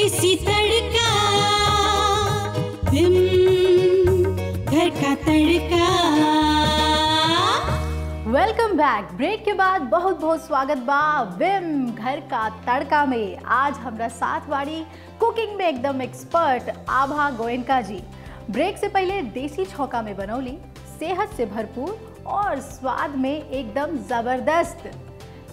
देसी तड़का, घर का तड़का। Welcome bank. ब्रेक के बाद बहुत बहुत स्वागत बा विम घर का तड़का में। आज हमरा साथ वाली कुकिंग में एकदम एक्सपर्ट आभा गोयनका जी। ब्रेक से पहले देसी छौका में बनौली, सेहत से भरपूर और स्वाद में एकदम जबरदस्त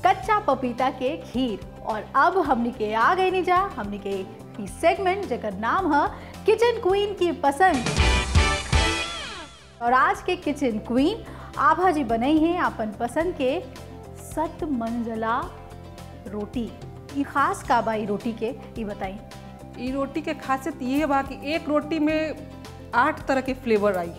कच्चा पपीता के खीर। और अब हमनी के आ गई नहीं जा हमनी के सेगमेंट जेकर नाम है किचन क्वीन की पसंद। और आज के किचन क्वीन आभा जी बनाई हैं अपन पसंद के 7 मंजिला रोटी। ये खास का बा रोटी के ये बताई। ये रोटी के खासियत ये बा कि एक रोटी में 8 तरह के फ्लेवर आई।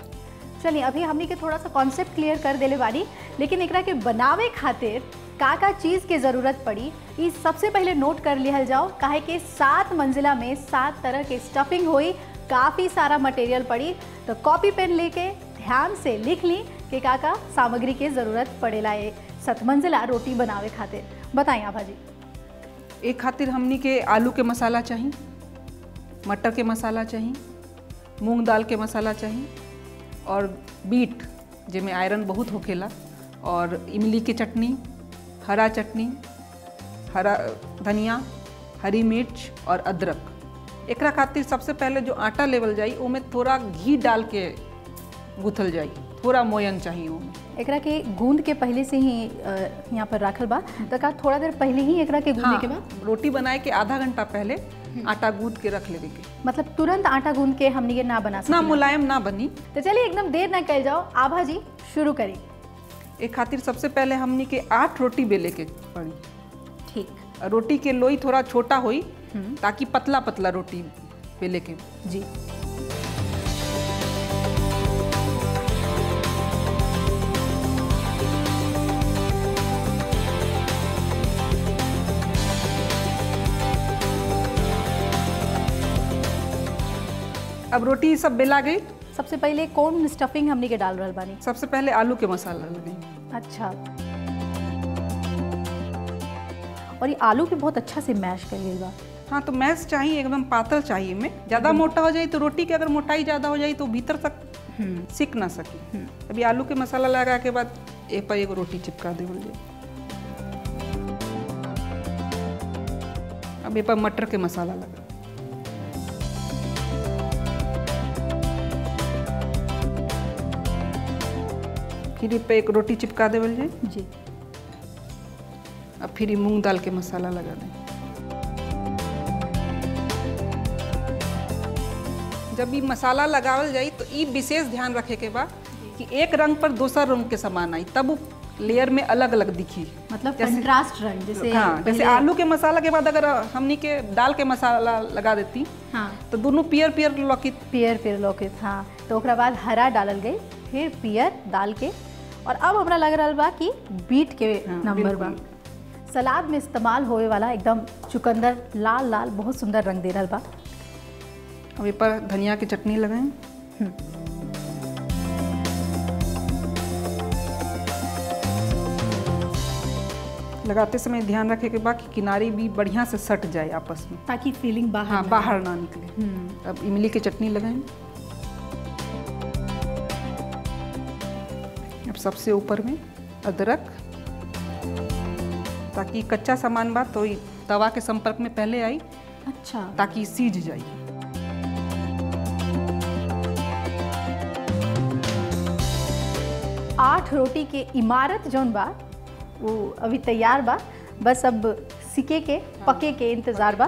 चलिए अभी हमने के थोड़ा सा कॉन्सेप्ट क्लियर कर देले बानी, लेकिन एकरा के बनावे खातिर का चीज़ के ज़रूरत पड़ी ये सबसे पहले नोट कर लिया जाओ। काहे कि 7 मंजिला में 7 तरह के स्टफिंग हुई, काफ़ी सारा मटेरियल पड़ी। तो कॉपी पेन लेके ध्यान से लिख ली कि का सामग्री के ज़रूरत पड़ेला ये 7 मंजिला रोटी बनावे खातिर। बताएं आभा जी। एक खातिर हमनी के आलू के मसाला चाहिए, मटर के मसाला चाहिए, मूंग दाल के मसाला चाहिए और बीट जिसमें आयरन बहुत होखेला, और इमली की चटनी, हरा चटनी, हरा धनिया, हरी मिर्च और अदरक। एकरा खातिर सबसे पहले जो आटा लेवल जाई उमें थोड़ा घी डाल के गुथल जाई, थोड़ा मोयन चाहिए उमें। एकरा के गूंद के पहले से ही यहाँ पर रखल बा, तो का थोड़ा देर पहले ही एकरा के गूंदे के बाद रोटी बनाए के आधा घंटा पहले आटा गूंद के रख लेवे के। मतलब तुरंत आटा गूंद के हमनी के ना बना सकते, ना मुलायम ना बनी। तो चलिए एकदम देर ना कर जाओ, आभा जी शुरू करें। एक खातिर सबसे पहले हमनी के 8 रोटी बेले के पड़ी। ठीक। रोटी के लोई थोड़ा छोटा होई ताकि पतला पतला रोटी बेले के जी। अब रोटी सब बेला गई। सबसे पहले कौन स्टफिंग हमनी के डाल रहल बानी? सबसे पहले आलू के मसाला लगे। अच्छा। और ये आलू भी बहुत अच्छा से मैश कर लिया। हाँ, तो मैश चाहिए, एकदम पातल चाहिए में। ज़्यादा मोटा हो जाए तो रोटी के अगर मोटाई ज़्यादा हो जाए तो भीतर तक सिक ना सके। अभी आलू के मसाला लगा के बाद एक पर एक रोटी चिपका देवल जाए। अब एक पर मटर के मसाला लगा, फिर पे एक रोटी चिपका देवल जाए जी। अब फिर मूंग दाल के मसाला लगा दें। जब ये मसाला लगावल जाए तो ये विशेष ध्यान रखे के बा कि एक रंग पर दूसरा रंग के समान आई, तब वो लेयर में अलग अलग दिखी। मतलब कंट्रास्ट रंग जैसे। हाँ, जैसे आलू के मसाला के बाद अगर हमनी के दाल के मसाला लगा देती, हाँ, तो दोनों पियर पियर लौकित। पियर पियर लौकित, हाँ। तो ओकरा बाद हरा डालल गई, फिर पियर दाल के, और अब हमरा लग रहा बा कि बीट के नंबर बा। सलाद में इस्तेमाल होए वाला एकदम चुकंदर लाल लाल बहुत सुंदर रंग दे रहा बा। अब इस पर धनिया की चटनी लगाएं। लगाते समय ध्यान रखे के बाद कि किनारी भी बढ़िया से सट जाए आपस में, ताकि फीलिंग बाहर हाँ बाहर ना निकले। अब इमली की चटनी लगाएं। अब सबसे ऊपर में अदरक, ताकि कच्चा सामान बा तो तवा के संपर्क में पहले आई। अच्छा। ताकि सीज जाए। आठ रोटी के इमारत जौन बा वो अभी तैयार बा, बस अब सिके के पके के इंतजार बा।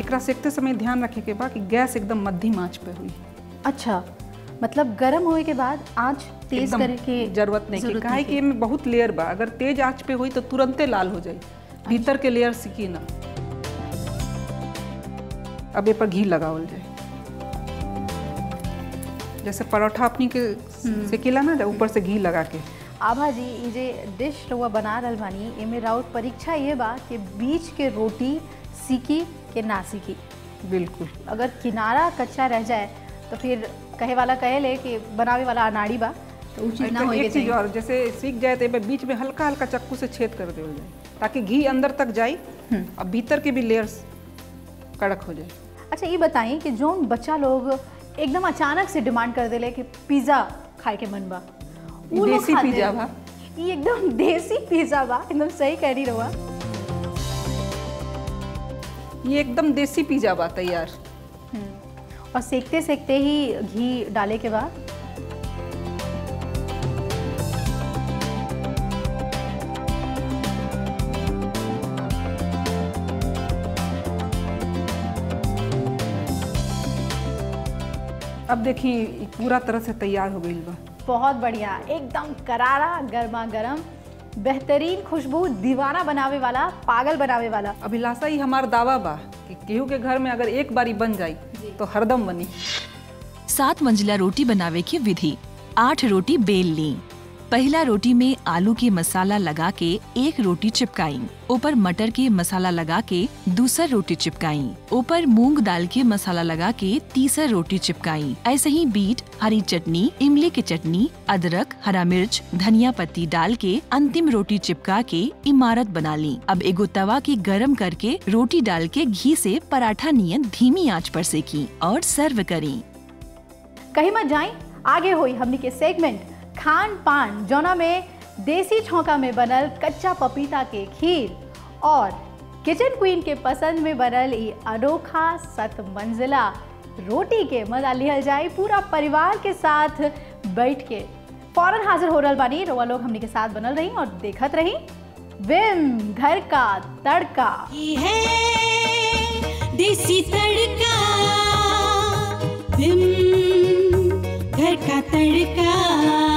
एकरा सेकते समय ध्यान रखे के बा कि गैस एकदम मध्यम आंच पे हुई। अच्छा, मतलब गर्म होए के बाद आंच तेज करे के जरूरत नहीं, काहे कि इनमें बहुत लेयर बा। अगर तेज आंच पे हुई तो तुरंते लाल हो जाए, भीतर के लेयर सिकी ना। अब ए पर घी लगावल जाए, जैसे परोठा अपनी के सेकेला ना, ऊपर से घी लगा के। आभा जी, ये जे डिश रउआ बना रहल बानी, एमे राउत परीक्षा ये बा कि बीच के रोटी सीकी के ना सीकी। बिल्कुल। अगर किनारा कच्चा रह जाए तो फिर कहे वाला कहे ले कि बनावे वाला अनाड़ी बा, तो वो चीज़ ना होए के एक चीज़ चाहिए। और, जैसे सीख जाए तो ए पे बीच में हल्का हल्का चक्कू से छेद कर देवल जाए ताकि घी अंदर तक जाए और भीतर के भी लेयर्स कड़क हो जाए। अच्छा ये बताइए कि जो बच्चा लोग एकदम अचानक से डिमांड कर देले कि पिज़्ज़ा खाए के मन बा, उ लोग देसी खाते पिज़्ज़ा हैं। बा। ये एकदम देसी पिज़्ज़ा बा, एकदम सही कह रही रहुआ। ये एकदम देसी पिज़्ज़ा बा तैयार। और सेकते सेकते ही घी डाले के बाद अब देखिए पूरा तरह से तैयार हो गई बा। बहुत बढ़िया, एकदम करारा, गर्मा गर्म, बेहतरीन खुशबू, दीवाना बनावे वाला, पागल बनावे वाला। अभिलाषा ही हमार दावा बा कि केहू के घर में अगर एक बारी बन जाई तो हरदम बनी। 7 मंजिला रोटी बनावे की विधि। 8 रोटी बेल ली। पहला रोटी में आलू के मसाला लगा के एक रोटी चिपकाई, ऊपर मटर के मसाला लगा के दूसरा रोटी चिपकाई, ऊपर मूंग दाल के मसाला लगा के तीसरा रोटी चिपकाई। ऐसे ही बीट, हरी चटनी, इमली की चटनी, अदरक, हरा मिर्च, धनिया पत्ती डाल के अंतिम रोटी चिपका के इमारत बना ली। अब एगो तवा के गरम करके रोटी डाल के घी से पराठा नियन धीमी आंच पर सेकी और सर्व करी। कहीं मत जाएं, आगे हुई हमनी के सेगमेंट खान पान, जौना में देसी छौंका में बनल कच्चा पपीता के खीर और किचन क्वीन के पसंद में बनल ई अनोखा 7 मंजिला रोटी के मजा लिहल जाए पूरा परिवार के साथ बैठ के। फौरन हाजिर हो रहल बानी, रउआ लोग हमनी के साथ बनल रही और देखत रही विम घर का तड़का। ये है देसी तड़का, विम घर का तड़का।